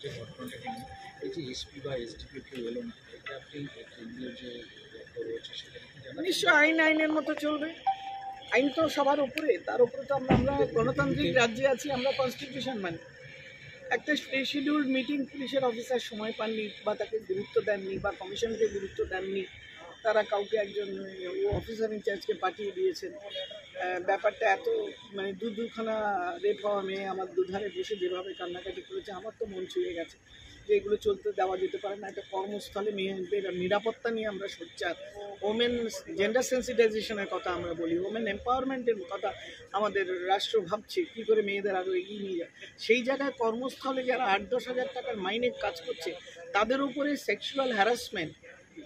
যে ঘটনাটাকে নিয়ে এই যে এসপি বা এসডিপিও কেউ এলো না, এটা আপনি কেন্দ্রীয় যে দপ্তর রয়েছে সেখানে কি জানাচ্ছেন? নিশ্চয় আইন আইনের মতো চলবে। আইন তো সবার উপরে, তার উপরে তো আমরা গণতান্ত্রিক রাজ্যে আছি, আমরা কনস্টিটিউশন মানি। একটা শিডিউল্ড মিটিং পুলিশের অফিসার সময় পাননি বা তাকে গুরুত্ব দেননি বা কমিশনকে গুরুত্ব দেননি, তারা কাউকে একজন অফিসার ইনচার্জকে পাঠিয়ে দিয়েছেন। ব্যাপারটা এত মানে দুখানা রেপ হওয়া মেয়ে আমার দুধারে বসে যেভাবে কান্নাকাটি করেছে, আমার তো মন ছুঁয়ে গেছে যে এগুলো চলতে দেওয়া যেতে পারে না। একটা কর্মস্থলে মেয়েদের নিরাপত্তা নিয়ে আমরা সোচ্চার, ওমেন জেন্ডার সেন্সিটাইজেশনের কথা আমরা বলি, ওমেন এম্পাওয়ারমেন্টের কথা আমাদের রাষ্ট্র ভাবছে কী করে মেয়েদের আরও এগিয়ে নিয়ে যায়। সেই জায়গায় কর্মস্থলে যারা 8-10 হাজার টাকার মাইনে কাজ করছে, তাদের উপরে সেক্সুয়াল হ্যারাসমেন্ট,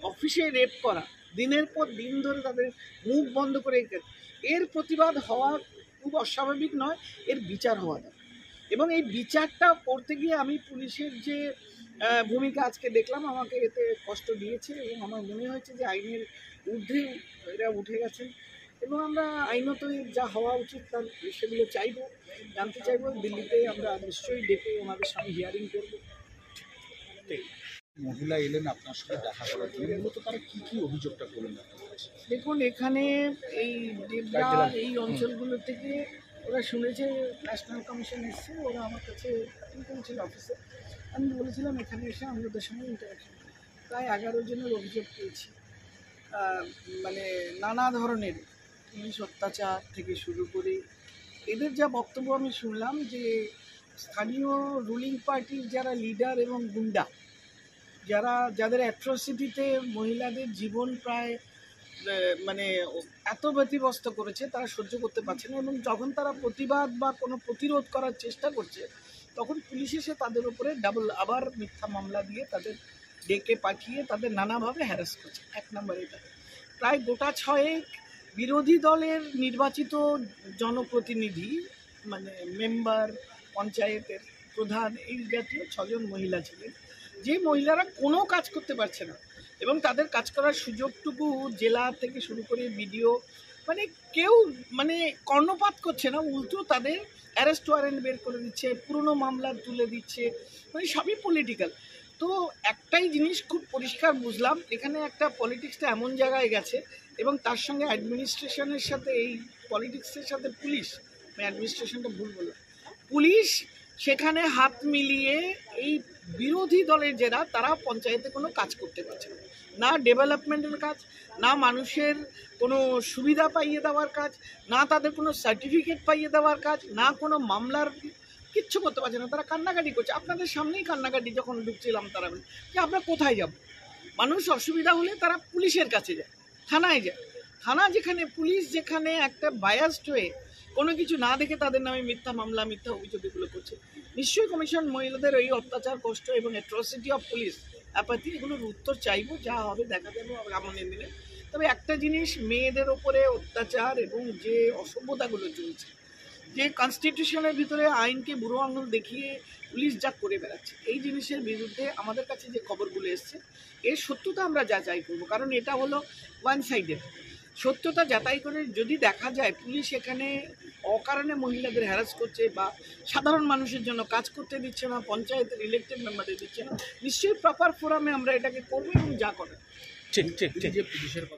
অফিসে রেপ করা, দিনের পর দিন ধরে তাদের মুখ বন্ধ করে, এর প্রতিবাদ হওয়া খুব অস্বাভাবিক নয়, এর বিচার হওয়া দরকার। এবং এই বিচারটা করতে গিয়ে আমি পুলিশের যে ভূমিকা আজকে দেখলাম, আমাকে এতে কষ্ট দিয়েছে এবং আমার মনে হয়েছে যে আইনের ঊর্ধ্বে এরা উঠে গেছেন এবং আমরা আইনত যা হওয়া উচিত তার সেগুলো চাইব, জানতে চাইব। দিল্লিতে আমরা নিশ্চয়ই ডেকে ওনাদের সামনে হিয়ারিং করবো। মহিলা এলেন আপনার সাথে দেখা করার জন্য, মূলত তারা কি কি অভিযোগটা করলেন আপনার কাছে? দেখুন, এখানে এই দেবরা এই অঞ্চলগুলো থেকে ওরা শুনেছে ন্যাশনাল কমিশন এসছে, ওরা আমার কাছে করেছিল অফিসে। আমি বলেছিলাম এখানে এসে আমি ওদের সঙ্গে ইন্টারাকশন করি। প্রায় 11 জনের অভিযোগ পেয়েছি, মানে নানা ধরনের পুলিশ অত্যাচার থেকে শুরু করে। এদের যা বক্তব্য আমি শুনলাম যে স্থানীয় রুলিং পার্টির যারা লিডার এবং গুন্ডা, যাদের অ্যাট্রসিটিতে মহিলাদের জীবন প্রায় মানে এত ব্যতিব্যস্ত করেছে, তারা সহ্য করতে পারছে না এবং যখন তারা প্রতিবাদ বা কোনো প্রতিরোধ করার চেষ্টা করছে, তখন পুলিশ এসে তাদের উপরে ডাবল আবার মিথ্যা মামলা দিয়ে তাদের ডেকে পাঠিয়ে তাদের নানাভাবে হ্যারাস করছে। 1 নম্বর এটা। প্রায় গোটা 6 বিরোধী দলের নির্বাচিত জনপ্রতিনিধি, মানে মেম্বার, পঞ্চায়েতের প্রধান, এই জাতীয় 6 জন মহিলা ছিলেন, যে মহিলারা কোনো কাজ করতে পারছে না এবং তাদের কাজ করার সুযোগটুকু জেলা থেকে শুরু করে বিডিও মানে কেউ মানে কর্ণপাত করছে না, উল্টো তাদের অ্যারেস্ট ওয়ারেন্ট বের করে দিচ্ছে, পুরনো মামলা তুলে দিচ্ছে, মানে সবই পলিটিক্যাল। তো একটাই জিনিস খুব পরিষ্কার বুঝলাম, এখানে একটা পলিটিক্সটা এমন জায়গায় গেছে এবং তার সঙ্গে অ্যাডমিনিস্ট্রেশনের সাথে, এই পলিটিক্সের সাথে পুলিশ, আমি অ্যাডমিনিস্ট্রেশনটা ভুল বললাম, পুলিশ সেখানে হাত মিলিয়ে এই বিরোধী দলের যারা, তারা পঞ্চায়েতে কোনো কাজ করতে পারছে না, না ডেভেলপমেন্টের কাজ, না মানুষের কোনো সুবিধা পাইয়ে দেওয়ার কাজ, না তাদের কোনো সার্টিফিকেট পাইয়ে দেওয়ার কাজ, না কোনো মামলার কিচ্ছু করতে পারছে না। তারা কান্নাকাটি করছে, আপনাদের সামনেই কান্নাকাটি যখন ঢুকছিলাম তারা যে আমরা কোথায় যাব। মানুষ অসুবিধা হলে তারা পুলিশের কাছে যায়, থানায় যায়। থানা যেখানে, পুলিশ যেখানে একটা বায়াসড হয়ে কোনো কিছু না দেখে তাদের নামে মিথ্যা মামলা, মিথ্যা অভিযোগ এগুলো করছে। নিশ্চয়ই কমিশন মহিলাদের এই অত্যাচার, কষ্ট এবং অ্যাট্রসিটি অফ পুলিশ অ্যাপাথি, এগুলোর উত্তর চাইব, যা হবে দেখা যাবে আগামী দিনে। তবে একটা জিনিস, মেয়েদের ওপরে অত্যাচার এবং যে অসভ্যতাগুলো চলছে, যে কনস্টিটিউশনের ভিতরে আইনকে বুড়ো আঙুল দেখিয়ে পুলিশ যা করে বেড়াচ্ছে, এই জিনিসের বিরুদ্ধে আমাদের কাছে যে খবরগুলো এসছে, এর সত্যতা আমরা যাচাই করব। কারণ এটা হলো ওয়ান সাইডেড। সত্যতা যাচাই করে যদি দেখা যায় পুলিশ এখানে অকারণে মহিলাদের হ্যারাস করছে বা সাধারণ মানুষের জন্য কাজ করতে দিচ্ছে না, পঞ্চায়েতের ইলেক্টেড মেম্বারদের দিচ্ছে না, নিশ্চয়ই প্রপার ফোরামে আমরা এটাকে করবো এবং যা করে। ঠিক ঠিক ঠিক যে পুলিশের